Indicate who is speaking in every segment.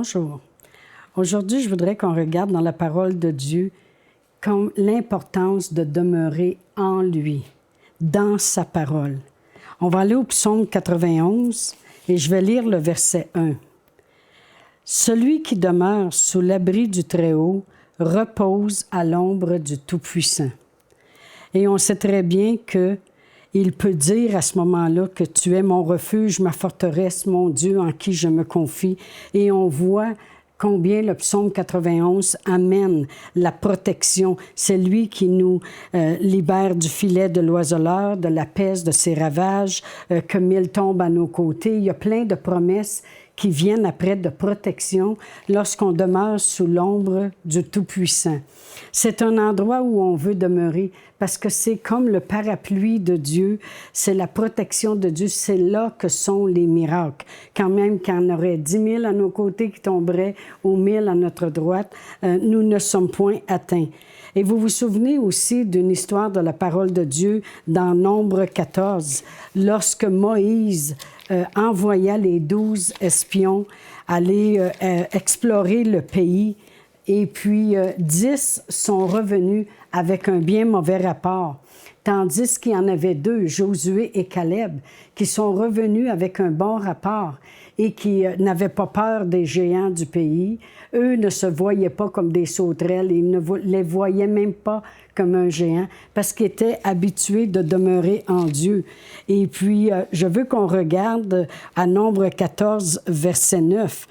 Speaker 1: Bonjour. Aujourd'hui, je voudrais qu'on regarde dans la parole de Dieu comme l'importance de demeurer en lui, dans sa parole. On va aller au psaume 91 et je vais lire le verset 1. « Celui qui demeure sous l'abri du Très-Haut repose à l'ombre du Tout-Puissant. » Et on sait très bien qu'il peut dire à ce moment-là que tu es mon refuge, ma forteresse, mon Dieu en qui je me confie. Et on voit combien le psaume 91 amène la protection. C'est lui qui nous libère du filet de l'oiseleur, de la peste, de ses ravages, que mille tombent à nos côtés. Il y a plein de promesses qui viennent après de protection lorsqu'on demeure sous l'ombre du Tout-Puissant. C'est un endroit où on veut demeurer parce que c'est comme le parapluie de Dieu, c'est la protection de Dieu, c'est là que sont les miracles. Quand même qu'il y en aurait 10 000 à nos côtés qui tomberaient ou 1000 à notre droite, nous ne sommes point atteints. Et vous vous souvenez aussi d'une histoire de la parole de Dieu dans Nombre 14, lorsque Moïse envoya les 12 espions aller explorer le pays. Et puis 10 sont revenus avec un bien mauvais rapport, tandis qu'il y en avait 2, Josué et Caleb, qui sont revenus avec un bon rapport et qui n'avaient pas peur des géants du pays. Eux ne se voyaient pas comme des sauterelles, ils ne les voyaient même pas comme un géant, parce qu'ils étaient habitués de demeurer en Dieu. Et puis, je veux qu'on regarde à Nombre 14, verset 9.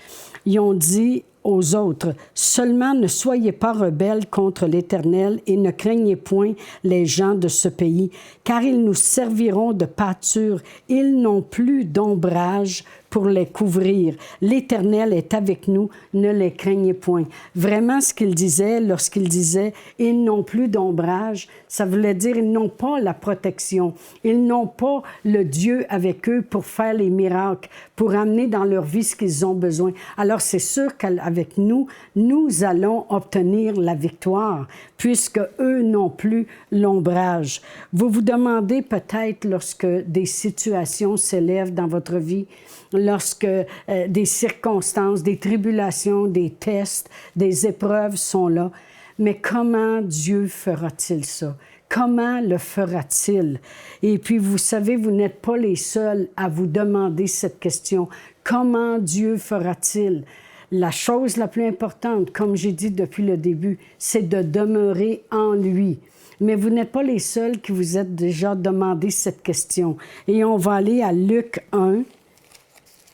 Speaker 1: Ils ont dit aux autres, « Seulement ne soyez pas rebelles contre l'Éternel et ne craignez point les gens de ce pays, car ils nous serviront de pâture. Ils n'ont plus d'ombrage pour les couvrir. L'Éternel est avec nous, ne les craignez point. » Vraiment, ce qu'il disait lorsqu'il disait « ils n'ont plus d'ombrage », ça voulait dire ils n'ont pas la protection. Ils n'ont pas le Dieu avec eux pour faire les miracles, pour amener dans leur vie ce qu'ils ont besoin. Alors, c'est sûr qu'avec nous, nous allons obtenir la victoire, puisque eux n'ont plus l'ombrage. Vous vous demandez peut-être, lorsque des situations s'élèvent dans votre vie, lorsque des circonstances, des tribulations, des tests, des épreuves sont là, mais comment Dieu fera-t-il ça? Comment le fera-t-il? Et puis, vous savez, vous n'êtes pas les seuls à vous demander cette question. Comment Dieu fera-t-il? La chose la plus importante, comme j'ai dit depuis le début, c'est de demeurer en lui. Mais vous n'êtes pas les seuls qui vous êtes déjà demandé cette question. Et on va aller à Luc 1,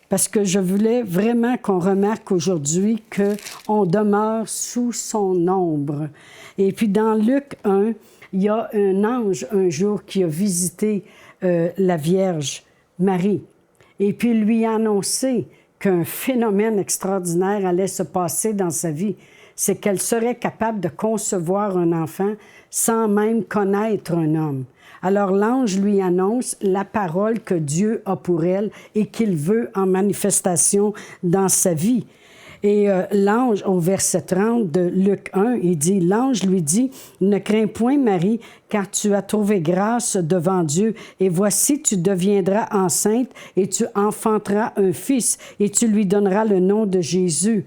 Speaker 1: parce que je voulais vraiment qu'on remarque aujourd'hui qu'on demeure sous son ombre. Et puis dans Luc 1, il y a un ange un jour qui a visité la Vierge Marie. Et puis il lui a annoncé qu'un phénomène extraordinaire allait se passer dans sa vie. C'est qu'elle serait capable de concevoir un enfant sans même connaître un homme. Alors l'ange lui annonce la parole que Dieu a pour elle et qu'il veut en manifestation dans sa vie. Et l'ange, au verset 30 de Luc 1, il dit, l'ange lui dit, « Ne crains point, Marie, car tu as trouvé grâce devant Dieu, et voici, tu deviendras enceinte, et tu enfanteras un fils, et tu lui donneras le nom de Jésus.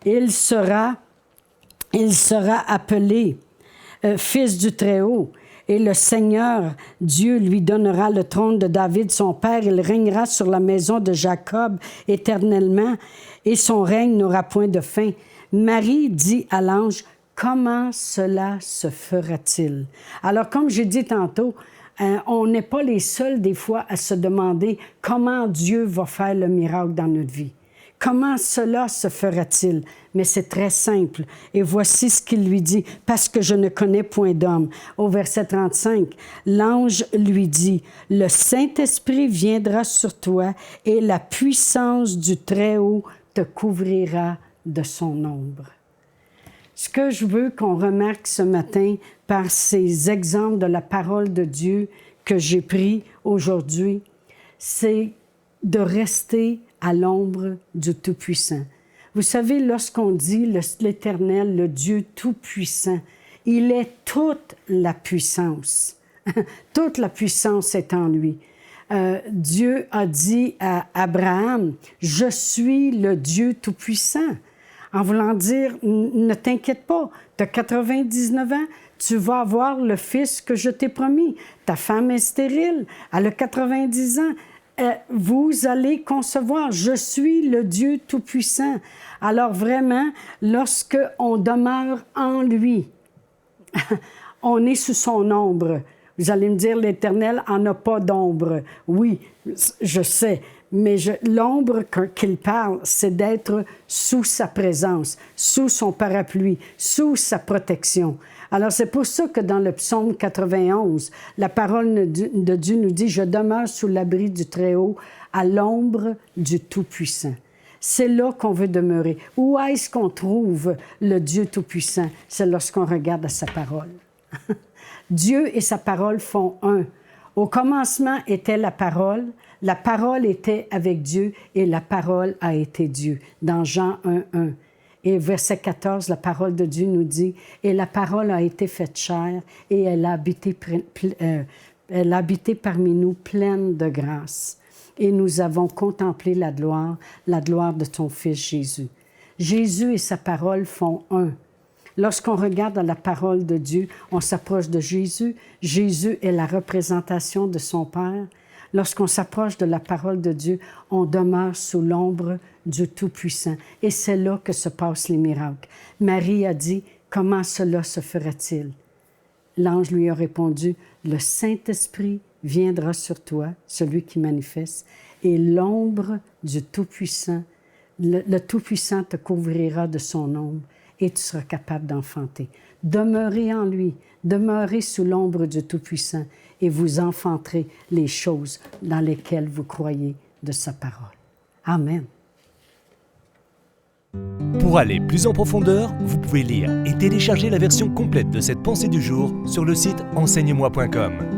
Speaker 1: Il sera appelé Fils du Très-Haut. Et le Seigneur, Dieu, lui donnera le trône de David, son père. Il régnera sur la maison de Jacob éternellement, et son règne n'aura point de fin. » Marie dit à l'ange, « Comment cela se fera-t-il? » Alors, comme j'ai dit tantôt, on n'est pas les seuls, des fois, à se demander comment Dieu va faire le miracle dans notre vie. Comment cela se fera-t-il? Mais c'est très simple. Et voici ce qu'il lui dit, « Parce que je ne connais point d'homme. » Au verset 35, l'ange lui dit, « Le Saint-Esprit viendra sur toi et la puissance du Très-Haut te couvrira de son ombre. » Ce que je veux qu'on remarque ce matin par ces exemples de la parole de Dieu que j'ai pris aujourd'hui, c'est de rester à l'ombre du Tout-Puissant. Vous savez, lorsqu'on dit l'Éternel, le Dieu Tout-Puissant, il est toute la puissance. Toute la puissance est en lui. Dieu a dit à Abraham, « Je suis le Dieu Tout-Puissant ». En voulant dire, ne t'inquiète pas, tu as 99 ans, tu vas avoir le fils que je t'ai promis. Ta femme est stérile, elle a 90 ans. Vous allez concevoir. Je suis le Dieu Tout-Puissant. Alors vraiment, lorsque on demeure en lui, on est sous son ombre. Vous allez me dire, l'Éternel en a pas d'ombre. Oui, je sais. Mais l'ombre qu'il parle, c'est d'être sous sa présence, sous son parapluie, sous sa protection. Alors, c'est pour ça que dans le psaume 91, la parole de Dieu nous dit « Je demeure sous l'abri du Très-Haut, à l'ombre du Tout-Puissant ». C'est là qu'on veut demeurer. Où est-ce qu'on trouve le Dieu Tout-Puissant? C'est lorsqu'on regarde à sa parole. Dieu et sa parole font un. Au commencement était la parole était avec Dieu et la parole a été Dieu, dans Jean 1:1. Et verset 14, la parole de Dieu nous dit, « Et la parole a été faite chair et elle a habité parmi nous pleine de grâce. Et nous avons contemplé la gloire de ton Fils Jésus. » Jésus et sa parole font un. Lorsqu'on regarde la parole de Dieu, on s'approche de Jésus. Jésus est la représentation de son Père. Lorsqu'on s'approche de la parole de Dieu, on demeure sous l'ombre du Tout-Puissant. Et c'est là que se passent les miracles. Marie a dit, « Comment cela se fera-t-il? » L'ange lui a répondu, « Le Saint-Esprit viendra sur toi, celui qui manifeste, et l'ombre du Tout-Puissant, le Tout-Puissant te couvrira de son ombre, et tu seras capable d'enfanter. Demeurez en lui, demeurez sous l'ombre du Tout-Puissant, et vous enfanterez les choses dans lesquelles vous croyez de sa parole. » Amen.
Speaker 2: Pour aller plus en profondeur, vous pouvez lire et télécharger la version complète de cette pensée du jour sur le site enseigne-moi.com.